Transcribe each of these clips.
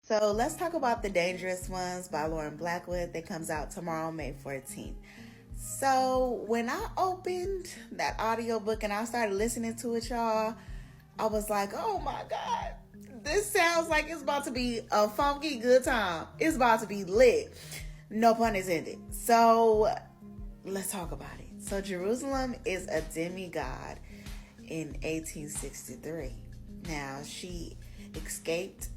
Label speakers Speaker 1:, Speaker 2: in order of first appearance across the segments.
Speaker 1: So let's talk about The Dangerous Ones by Lauren Blackwood that comes out tomorrow, May 14th. So when I opened that audiobook and I started listening to it, y'all, I was like, oh my God, this sounds like it's about to be a funky good time. It's about to be lit. No pun intended. So let's talk about it. So Jerusalem is a demigod in 1863. Now, she escaped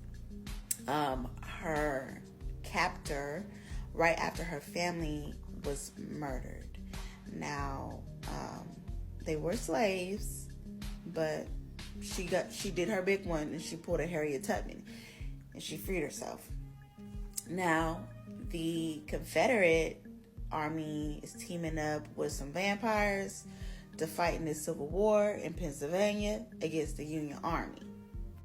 Speaker 1: her captor right after her family was murdered. Now, they were slaves, but she did her big one and she pulled a Harriet Tubman and she freed herself. Now, the Confederate Army is teaming up with some vampires to fight in the Civil War in Pennsylvania against the Union Army.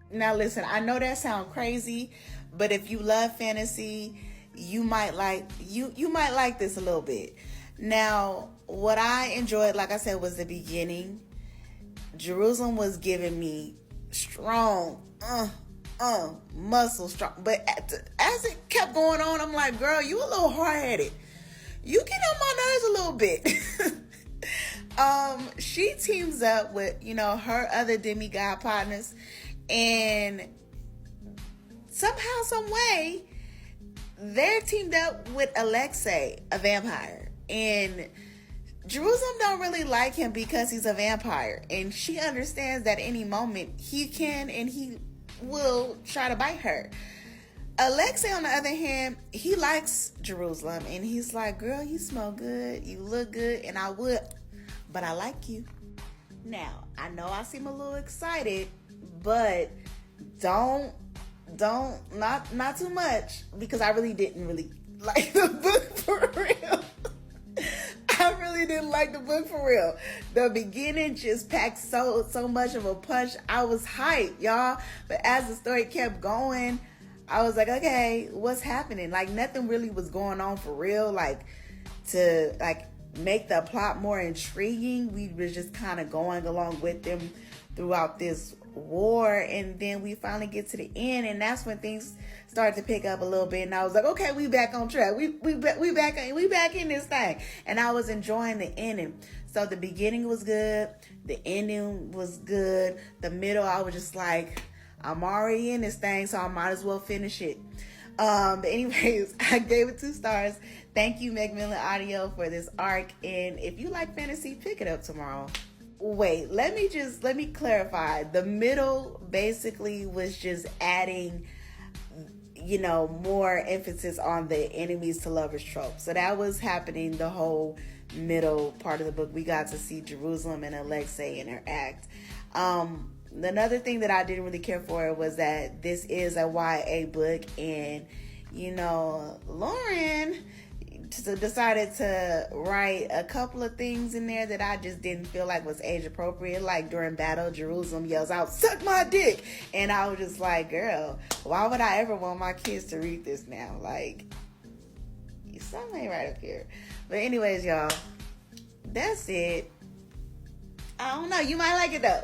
Speaker 1: Now listen, I know that sounds crazy, but if you love fantasy, you might like this a little bit. Now, what I enjoyed, like I said, was the beginning. Jerusalem was giving me strong, muscle strong. But as it kept going on, I'm like, girl, you a little hard-headed. You get on my nerves a little bit. She teams up with, her other demigod partners, and somehow, some way, they're teamed up with Alexei, a vampire. And Jerusalem don't really like him because he's a vampire. And she understands that any moment he can and he will try to bite her. Alexei, on the other hand, he likes Jerusalem. And he's like, girl, you smell good. You look good. And I would, but I like you. Now, I know I seem a little excited, but not too much, because I really didn't like the book for real. I really didn't like the book for real. The beginning just packed so much of a punch. I was hyped, y'all. But as the story kept going, I was like, okay, what's happening? Like, nothing really was going on for real. Like, to make the plot more intriguing, we were just kind of going along with them throughout this war, and then we finally get to the end, and that's when things started to pick up a little bit, and I was like, okay, we back on track. We back in this thing, and I was enjoying the ending. So the beginning was good, the ending was good, the middle I was just like, I'm already in this thing, so I might as well finish it. But anyways, I gave it 2 stars. Thank you, Macmillan Audio, for this arc, and if you like fantasy, pick it up tomorrow. Wait, let me clarify. The middle basically was just adding, more emphasis on the enemies to lovers trope. So that was happening the whole middle part of the book. We got to see Jerusalem and Alexei interact. Another thing that I didn't really care for was that this is a YA book, and, Lauren decided to write a couple of things in there that I just didn't feel like was age appropriate. Like during battle, Jerusalem yells out, "Suck my dick!" And I was just like, girl, why would I ever want my kids to read this now? Like, something ain't right up here. But anyways, y'all, that's it. I don't know. You might like it though.